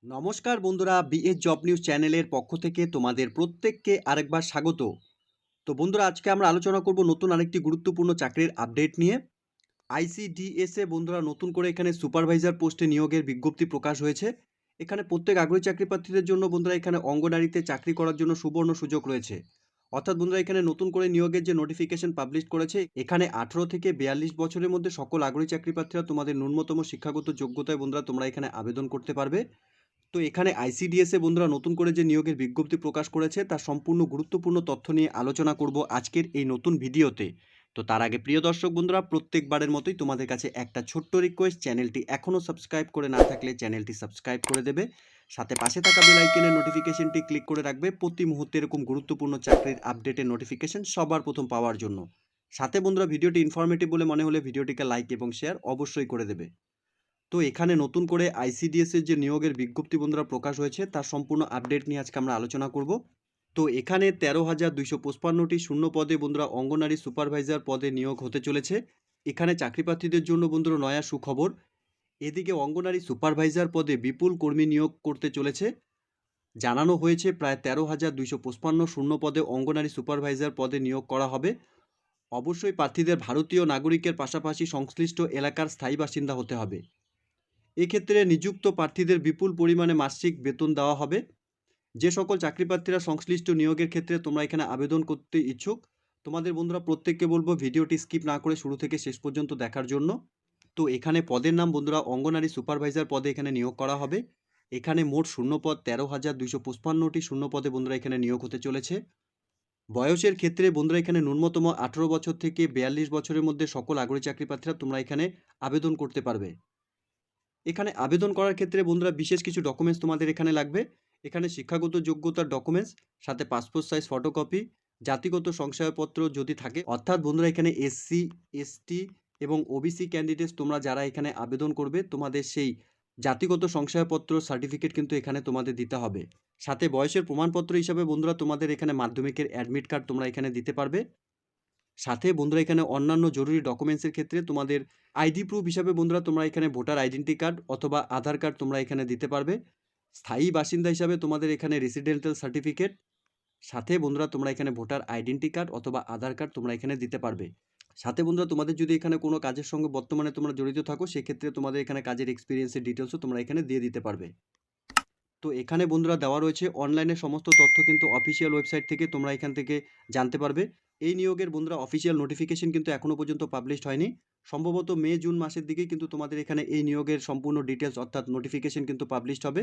নমস্কার বন্ধুরা, BS job news চ্যানেলের পক্ষ থেকে তোমাদের প্রত্যেককে আরেকবার স্বাগত। তো বন্ধুরা, আজকে আমরা আলোচনা করব নতুন আরেকটি গুরুত্বপূর্ণ চাকরির আপডেট নিয়ে। আইসিডিএসে বন্ধুরা নতুন করে এখানে সুপারভাইজার পোস্টে নিয়োগের বিজ্ঞপ্তি প্রকাশ হয়েছে। এখানে প্রত্যেক আগ্রহী চাকরি প্রার্থীদের জন্য বন্ধুরা এখানে অঙ্গনারীতে চাকরি করার জন্য সুবর্ণ সুযোগ রয়েছে। অর্থাৎ বন্ধুরা, এখানে নতুন করে নিয়োগের যে নোটিফিকেশন পাবলিশ করেছে, এখানে 18 থেকে 42 বছরের মধ্যে সকল আগ্রহী চাকরি প্রার্থীরা তোমাদের ন্যূনতম শিক্ষাগত যোগ্যতায় বন্ধুরা তোমরা এখানে আবেদন করতে পারবে। তো এখানে আইসিডিএস এ বন্ধুরা নতুন করে যে নিয়োগের বিজ্ঞপ্তি প্রকাশ করেছে তার সম্পূর্ণ গুরুত্বপূর্ণ তথ্য নিয়ে আলোচনা করব আজকের এই নতুন ভিডিওতে। তো তার আগে প্রিয় দর্শক বন্ধুরা, প্রত্যেকবারের মতোই তোমাদের কাছে একটা ছোট্ট রিকোয়েস্ট, চ্যানেলটি এখনও সাবস্ক্রাইব করে না থাকলে চ্যানেলটি সাবস্ক্রাইব করে দেবে, সাথে পাশে থাকা বেল আইকনের নোটিফিকেশনটি ক্লিক করে রাখবে প্রতি মুহূর্তে এরকম গুরুত্বপূর্ণ চাকরির আপডেটের নোটিফিকেশন সবার প্রথম পাওয়ার জন্য। সাথে বন্ধুরা, ভিডিওটি ইনফরমেটিভ বলে মনে হলে ভিডিওটিকে লাইক এবং শেয়ার অবশ্যই করে দেবে। তো এখানে নতুন করে আইসিডিএস এর যে নিয়োগের বিজ্ঞপ্তি বন্ধুরা প্রকাশ হয়েছে তার সম্পূর্ণ আপডেট নিয়ে আজকে আমরা আলোচনা করব। তো এখানে 13,255টি শূন্য পদে বন্ধুরা অঙ্গনারী সুপারভাইজার পদে নিয়োগ হতে চলেছে। এখানে চাকরি প্রার্থীদের জন্য বন্ধুরা নয়া সুখবর, এদিকে অঙ্গনারী সুপারভাইজার পদে বিপুল কর্মী নিয়োগ করতে চলেছে। জানানো হয়েছে প্রায় 13,255 শূন্য পদে অঙ্গনারী সুপারভাইজার পদে নিয়োগ করা হবে। অবশ্যই প্রার্থীদের ভারতীয় নাগরিকের পাশাপাশি সংশ্লিষ্ট এলাকার স্থায়ী বাসিন্দা হতে হবে। এক্ষেত্রে নিযুক্ত প্রার্থীদের বিপুল পরিমাণে মাসিক বেতন দেওয়া হবে। যে সকল চাকরি প্রার্থীরা সংশ্লিষ্ট নিয়োগের ক্ষেত্রে তোমরা এখানে আবেদন করতে ইচ্ছুক, তোমাদের বন্ধুরা প্রত্যেককে বলবো ভিডিওটি স্কিপ না করে শুরু থেকে শেষ পর্যন্ত দেখার জন্য। তো এখানে পদের নাম বন্ধুরা অঙ্গনারী সুপারভাইজার পদে এখানে নিয়োগ করা হবে। এখানে মোট শূন্যপদ 13,255টি শূন্য পদে বন্ধুরা এখানে নিয়োগ হতে চলেছে। বয়সের ক্ষেত্রে বন্ধুরা এখানে ন্যূনতম 18 বছর থেকে 42 বছরের মধ্যে সকল আগ্রহী চাকরি প্রার্থীরা তোমরা এখানে আবেদন করতে পারবে। এখানে আবেদন করার ক্ষেত্রে বন্ধুরা বিশেষ কিছু ডকুমেন্টস তোমাদের এখানে লাগবে। এখানে শিক্ষাগত যোগ্যতার ডকুমেন্টস, সাথে পাসপোর্ট সাইজ ফটোকপি, জাতিগত শংসাপত্র যদি থাকে, অর্থাৎ বন্ধুরা এখানে এসসি, এসটি এবং ওবিসি ক্যান্ডিডেটস তোমরা যারা এখানে আবেদন করবে তোমাদের সেই জাতিগত শংসাপত্র সার্টিফিকেট কিন্তু এখানে তোমাদের দিতে হবে। সাথে বয়সের প্রমাণপত্র হিসাবে বন্ধুরা তোমাদের এখানে মাধ্যমিকের অ্যাডমিট কার্ড তোমরা এখানে দিতে পারবে। সাথে বন্ধুরা এখানে অন্যান্য জরুরি ডকুমেন্টসের ক্ষেত্রে তোমাদের আইডি প্রুফ হিসাবে বন্ধুরা তোমরা এখানে ভোটার আইডেন্টি কার্ড অথবা আধার কার্ড তোমরা এখানে দিতে পারবে। স্থায়ী বাসিন্দা হিসাবে তোমাদের এখানে রেসিডেন্টাল সার্টিফিকেট, সাথে বন্ধুরা তোমরা এখানে ভোটার আইডেন্টি কার্ড অথবা আধার কার্ড তোমরা এখানে দিতে পারবে। সাথে বন্ধুরা তোমাদের যদি এখানে কোনো কাজের সঙ্গে বর্তমানে তোমরা জড়িত থাকো, সেক্ষেত্রে তোমাদের এখানে কাজের এক্সপিরিয়েন্সের ডিটেলসও তোমরা এখানে দিয়ে দিতে পারবে। তো এখানে বন্ধুরা দেওয়া রয়েছে অনলাইনে সমস্ত তথ্য, কিন্তু অফিসিয়াল ওয়েবসাইট থেকে তোমরা এখান থেকে জানতে পারবে। এই নিয়োগের বন্ধুরা অফিসিয়াল নোটিফিকেশন কিন্তু এখনও পর্যন্ত পাবলিশড হয়নি। সম্ভবত মে জুন মাসের দিকেই কিন্তু তোমাদের এখানে এই নিয়োগের সম্পূর্ণ ডিটেলস অর্থাৎ নোটিফিকেশন কিন্তু পাবলিশড হবে।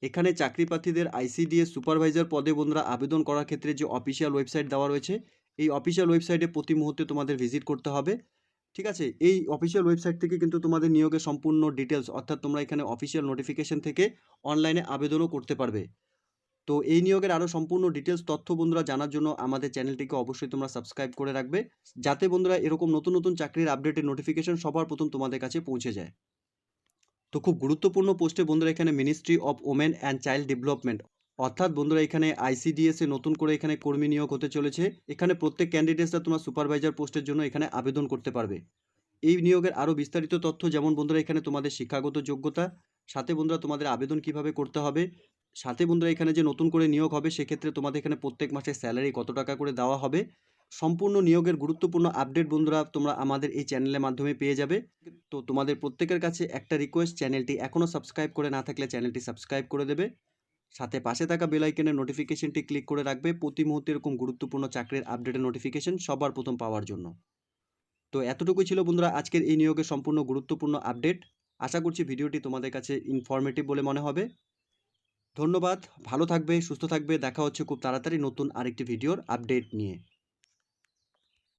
এখানে চাকরি প্রার্থীদের আইসিডিএস সুপারভাইজার পদে বন্ধুরা আবেদন করার ক্ষেত্রে যে অফিসিয়াল ওয়েবসাইট দেওয়া রয়েছে, এই অফিসিয়াল ওয়েবসাইটে প্রতি মুহূর্তে তোমাদের ভিজিট করতে হবে। ঠিক আছে, এই অফিসিয়াল ওয়েবসাইট থেকে কিন্তু তোমাদের নিয়োগের সম্পূর্ণ ডিটেলস অর্থাৎ তোমরা এখানে অফিসিয়াল নোটিফিকেশন থেকে অনলাইনে আবেদনও করতে পারবে। তো এই নিয়োগের আরও সম্পূর্ণ ডিটেলস তথ্য বন্ধুরা জানার জন্য আমাদের চ্যানেলটিকে অবশ্যই তোমরা সাবস্ক্রাইব করে রাখবে, যাতে বন্ধুরা এরকম নতুন নতুন চাকরির আপডেটের নোটিফিকেশন সবার প্রথম তোমাদের কাছে পৌঁছে যায়। তো খুব গুরুত্বপূর্ণ পোস্টে বন্ধুরা এখানে ministry of women and child development, অর্থাৎ বন্ধুরা এখানে আইসিডিএস এ নতুন করে এখানে কর্মী নিয়োগ হতে চলেছে। এখানে প্রত্যেক ক্যান্ডিডেটসরা তোমার সুপারভাইজার পোস্টের জন্য এখানে আবেদন করতে পারবে। এই নিয়োগের আরও বিস্তারিত তথ্য, যেমন বন্ধুরা এখানে তোমাদের শিক্ষাগত যোগ্যতা, সাথে বন্ধুরা তোমাদের আবেদন কিভাবে করতে হবে, সাথে বন্ধুরা এখানে যে নতুন করে নিয়োগ হবে সেক্ষেত্রে তোমাদের এখানে প্রত্যেক মাসে স্যালারি কত টাকা করে দেওয়া হবে, সম্পূর্ণ নিয়োগের গুরুত্বপূর্ণ আপডেট বন্ধুরা তোমরা আমাদের এই চ্যানেলের মাধ্যমে পেয়ে যাবে। তো তোমাদের প্রত্যেকের কাছে একটা রিকোয়েস্ট, চ্যানেলটি এখনও সাবস্ক্রাইব করে না থাকলে চ্যানেলটি সাবস্ক্রাইব করে দেবে, সাথে পাশে থাকা বেল আইকনের নোটিফিকেশনটি ক্লিক করে রাখবে প্রতি মুহূর্তে এরকম গুরুত্বপূর্ণ চাকরির আপডেটের নোটিফিকেশন সবার প্রথম পাওয়ার জন্য। তো এতটুকুই ছিল বন্ধুরা আজকের এই নিয়োগের সম্পূর্ণ গুরুত্বপূর্ণ আপডেট। আশা করছি ভিডিওটি তোমাদের কাছে ইনফরমেটিভ বলে মনে হবে। ধন্যবাদ, ভালো থাকবে, সুস্থ থাকবে, দেখা হচ্ছে খুব তাড়াতাড়ি নতুন আরেকটি ভিডিওর আপডেট নিয়ে।